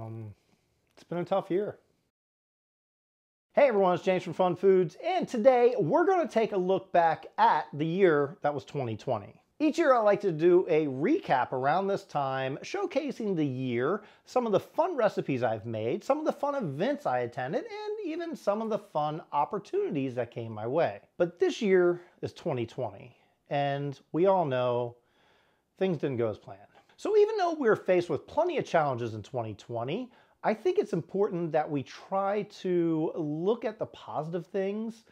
It's been a tough year. Hey everyone, it's James from FunFoods, and today we're going to take a look back at the year that was 2020. Each year I like to do a recap around this time, showcasing the year, some of the fun recipes I've made, some of the fun events I attended, and even some of the fun opportunities that came my way. But this year is 2020, and we all know things didn't go as planned. So even though we were faced with plenty of challenges in 2020, I think it's important that we try to look at the positive things.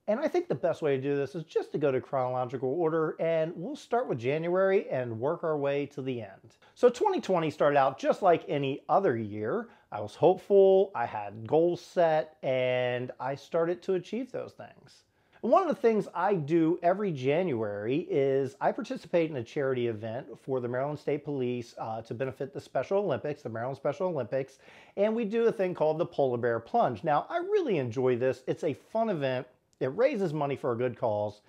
And I think the best way to do this is just to go to chronological order, and we'll start with January and work our way to the end. So 2020 started out just like any other year. I was hopeful, I had goals set, and I started to achieve those things. One of the things I do every January is I participate in a charity event for the Maryland State Police to benefit the Special Olympics, the Maryland Special Olympics, and we do a thing called the Polar Bear Plunge. Now, I really enjoy this. It's a fun event. It raises money for a good cause,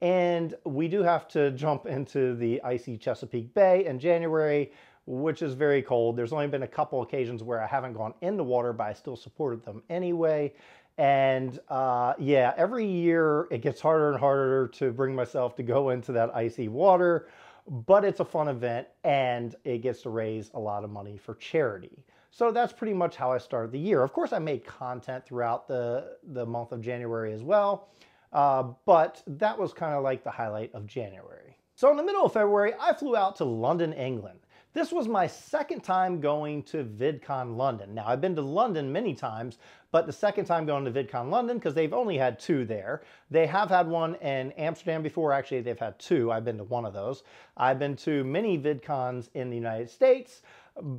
and we do have to jump into the icy Chesapeake Bay in January, which is very cold. There's only been a couple occasions where I haven't gone in the water, but I still supported them anyway. And yeah, every year it gets harder and harder to bring myself to go into that icy water, but it's a fun event and it gets to raise a lot of money for charity. So that's pretty much how I started the year. Of course, I made content throughout the month of January as well, but that was kind of like the highlight of January. So in the middle of February, I flew out to London, England. This was my second time going to VidCon London. Now, I've been to London many times, but the second time going to VidCon London, because they've only had two there. They have had one in Amsterdam before. Actually, they've had two. I've been to one of those. I've been to many VidCons in the United States,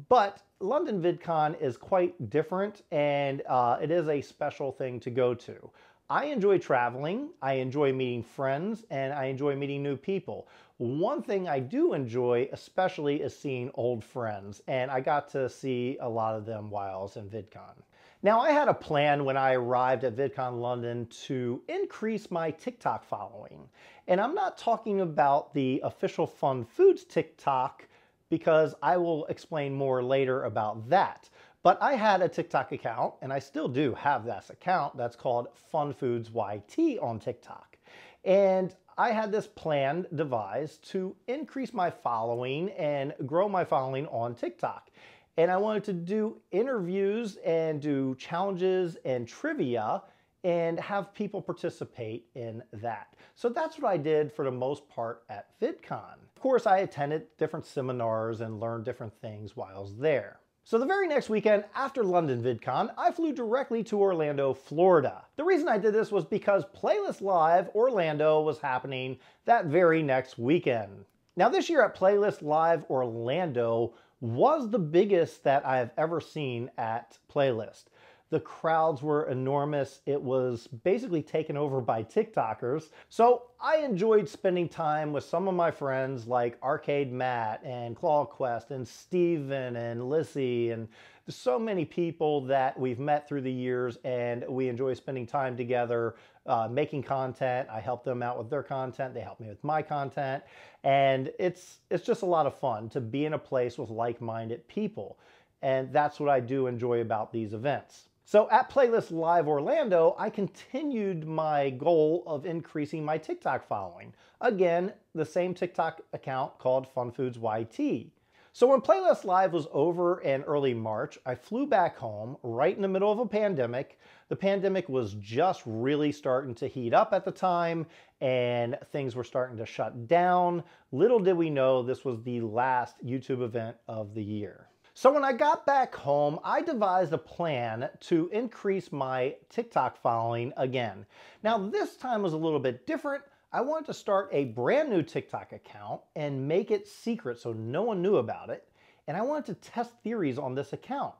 but London VidCon is quite different, and it is a special thing to go to. I enjoy traveling, I enjoy meeting friends, and I enjoy meeting new people. One thing I do enjoy especially is seeing old friends, and I got to see a lot of them while I was in VidCon. Now, I had a plan when I arrived at VidCon London to increase my TikTok following. And I'm not talking about the official FunFoods TikTok, because I will explain more later about that. But I had a TikTok account, and I still do have this account that's called FunFoods YT on TikTok. And I had this plan devised to increase my following and grow my following on TikTok. And I wanted to do interviews and do challenges and trivia and have people participate in that. So that's what I did for the most part at VidCon. Of course, I attended different seminars and learned different things while I was there. So the very next weekend after London VidCon, I flew directly to Orlando, Florida. The reason I did this was because Playlist Live Orlando was happening that very next weekend. Now this year at Playlist Live Orlando was the biggest that I have ever seen at Playlist. The crowds were enormous. It was basically taken over by TikTokers. So I enjoyed spending time with some of my friends like Arcade Matt and ClawQuest and Steven and Lissy, and so many people that we've met through the years, and we enjoy spending time together, making content. I help them out with their content. They help me with my content. And it's just a lot of fun to be in a place with like-minded people. And that's what I do enjoy about these events. So at Playlist Live Orlando, I continued my goal of increasing my TikTok following. Again, the same TikTok account called FunFoods YT. So when Playlist Live was over in early March, I flew back home right in the middle of a pandemic. The pandemic was just really starting to heat up at the time, and things were starting to shut down. Little did we know this was the last YouTube event of the year. So when I got back home, I devised a plan to increase my TikTok following again. Now this time was a little bit different. I wanted to start a brand new TikTok account and make it secret so no one knew about it. And I wanted to test theories on this account.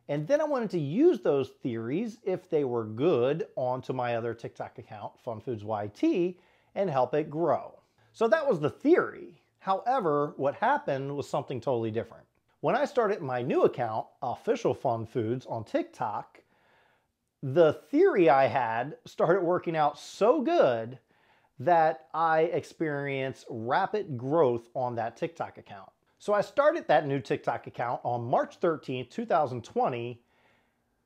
And then I wanted to use those theories, if they were good, onto my other TikTok account, FunFoods YT, and help it grow. So that was the theory. However, what happened was something totally different. When I started my new account, Official FunFoods on TikTok, the theory I had started working out so good that I experienced rapid growth on that TikTok account. So I started that new TikTok account on March 13th, 2020,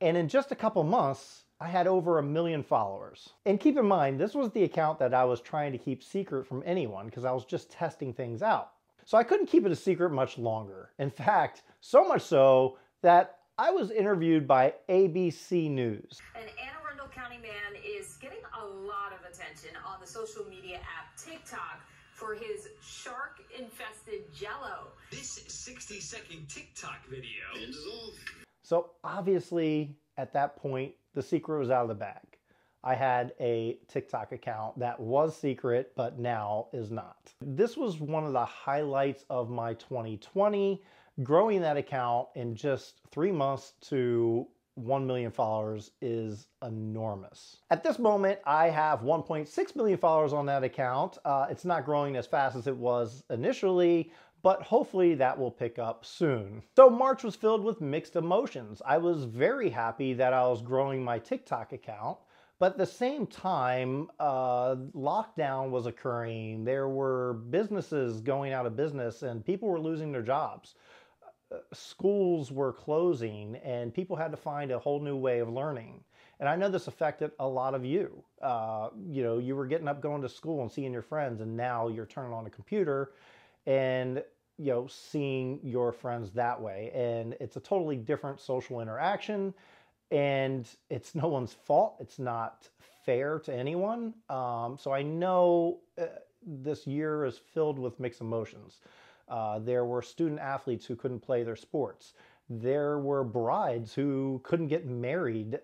and in just a couple months, I had over 1 million followers. And keep in mind, this was the account that I was trying to keep secret from anyone because I was just testing things out. So I couldn't keep it a secret much longer. In fact, so much so that I was interviewed by ABC News. An Anne Arundel County man is getting a lot of attention on the social media app TikTok for his shark-infested Jell-O. This 60-second TikTok video. So obviously, at that point, the secret was out of the bag. I had a TikTok account that was secret, but now is not. This was one of the highlights of my 2020. Growing that account in just 3 months to 1 million followers is enormous. At this moment, I have 1.6 million followers on that account. It's not growing as fast as it was initially, but hopefully that will pick up soon. So March was filled with mixed emotions. I was very happy that I was growing my TikTok account, but at the same time, lockdown was occurring. There were businesses going out of business and people were losing their jobs. Schools were closing and people had to find a whole new way of learning. And I know this affected a lot of you. You were getting up, going to school and seeing your friends, and now you're turning on a computer and seeing your friends that way. And it's a totally different social interaction, and it's no one's fault. It's not fair to anyone. So I know this year is filled with mixed emotions. There were student athletes who couldn't play their sports. There were brides who couldn't get married,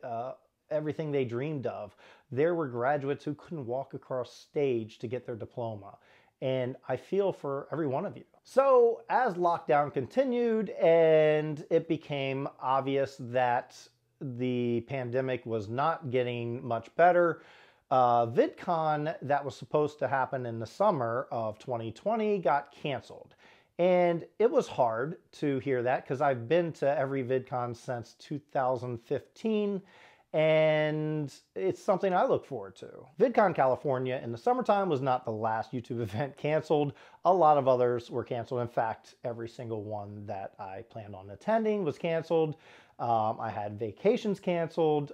everything they dreamed of. There were graduates who couldn't walk across stage to get their diploma. And I feel for every one of you. So as lockdown continued and it became obvious that the pandemic was not getting much better, VidCon that was supposed to happen in the summer of 2020 got canceled. And it was hard to hear that because I've been to every VidCon since 2015. And it's something I look forward to. VidCon California in the summertime was not the last YouTube event canceled. A lot of others were canceled. In fact, every single one that I planned on attending was canceled. I had vacations canceled.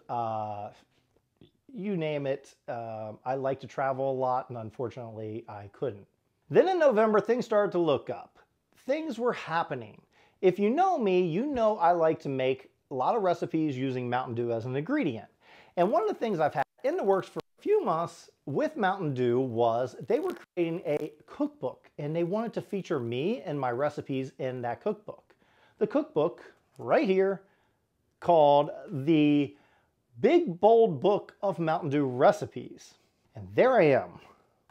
You name it. I like to travel a lot, and unfortunately, I couldn't. Then in November, things started to look up. Things were happening. If you know me, you know I like to make a lot of recipes using Mountain Dew as an ingredient. And one of the things I've had in the works for a few months with Mountain Dew was they were creating a cookbook, and they wanted to feature me and my recipes in that cookbook. The cookbook right here called the Big Bold Book of Mountain Dew Recipes. And there I am,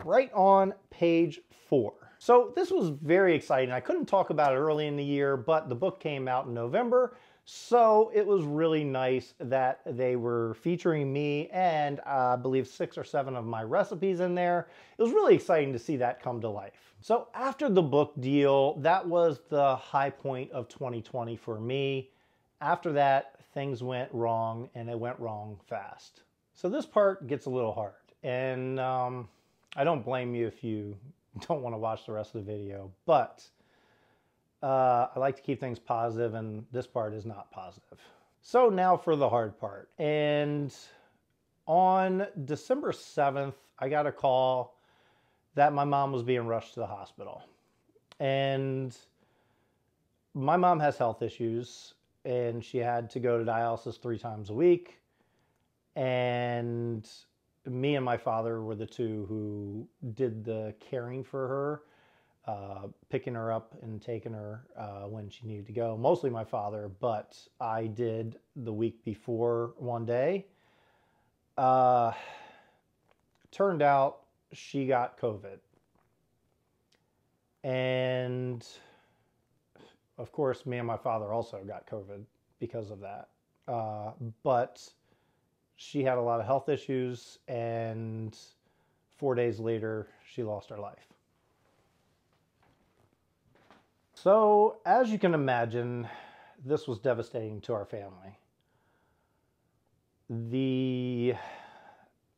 right on page 4. So this was very exciting. I couldn't talk about it early in the year, but the book came out in November. So it was really nice that they were featuring me and I believe 6 or 7 of my recipes in there. It was really exciting to see that come to life. So after the book deal, that was the high point of 2020 for me. After that, things went wrong, and it went wrong fast. So this part gets a little hard, and I don't blame you if you don't want to watch the rest of the video, but I like to keep things positive, and this part is not positive. So now for the hard part. And on December 7th, I got a call that my mom was being rushed to the hospital. And my mom has health issues, and she had to go to dialysis 3 times a week. And me and my father were the two who did the caring for her, picking her up and taking her when she needed to go. Mostly my father, but I did the week before one day. Turned out she got COVID. And of course, me and my father also got COVID because of that. But she had a lot of health issues, and 4 days later, she lost her life. So, as you can imagine, this was devastating to our family. The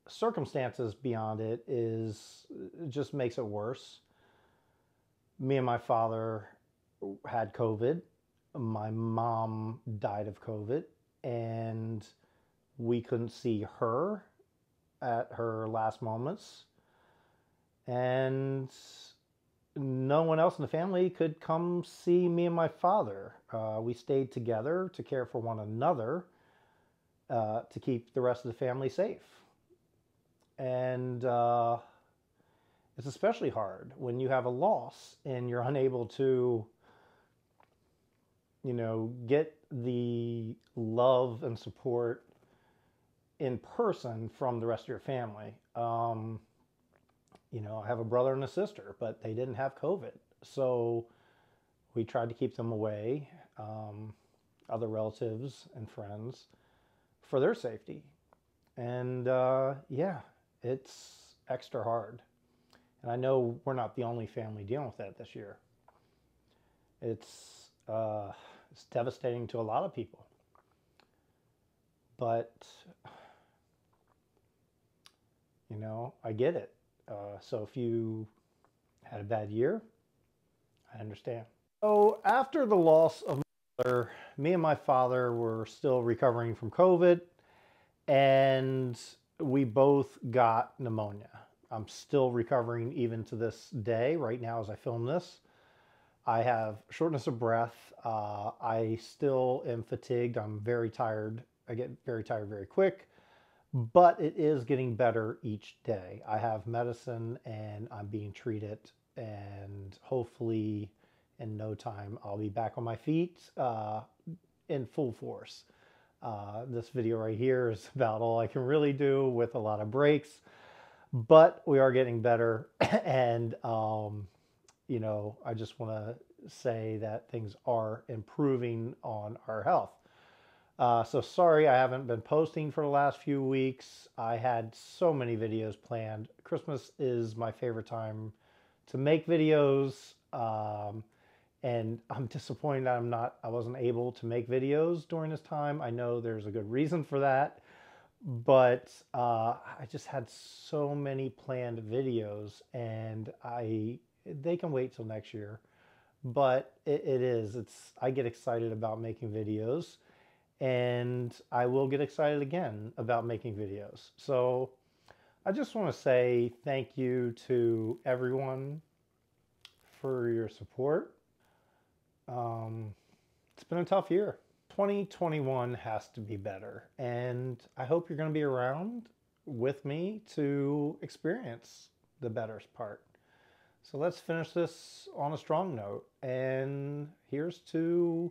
circumstances beyond it just makes it worse. Me and my father had COVID. My mom died of COVID, and we couldn't see her at her last moments. And no one else in the family could come see me and my father. We stayed together to care for one another, to keep the rest of the family safe. And it's especially hard when you have a loss and you're unable to, get the love and support in person from the rest of your family. I have a brother and a sister, but they didn't have COVID. So we tried to keep them away, other relatives and friends, for their safety. And yeah, it's extra hard. And I know we're not the only family dealing with that this year. It's devastating to a lot of people. But, I get it. So if you had a bad year, I understand. So after the loss of my mother, me and my father were still recovering from COVID, and we both got pneumonia. I'm still recovering even to this day, right now as I film this. I have shortness of breath. I still am fatigued. I'm very tired. I get very tired very quick, but it is getting better each day. I have medicine and I'm being treated, and hopefully in no time I'll be back on my feet in full force. This video right here is about all I can really do with a lot of breaks, but we are getting better. And I just want to say that things are improving on our health. So sorry I haven't been posting for the last few weeks. I had so many videos planned. Christmas is my favorite time to make videos, and I'm disappointed I wasn't able to make videos during this time. I know there's a good reason for that, but I just had so many planned videos, and they can wait till next year. But I get excited about making videos, and I will get excited again about making videos. So I just want to say thank you to everyone for your support. It's been a tough year. 2021 has to be better, and I hope you're going to be around with me to experience the better part. So let's finish this on a strong note, and here's to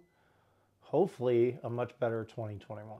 hopefully a much better 2021.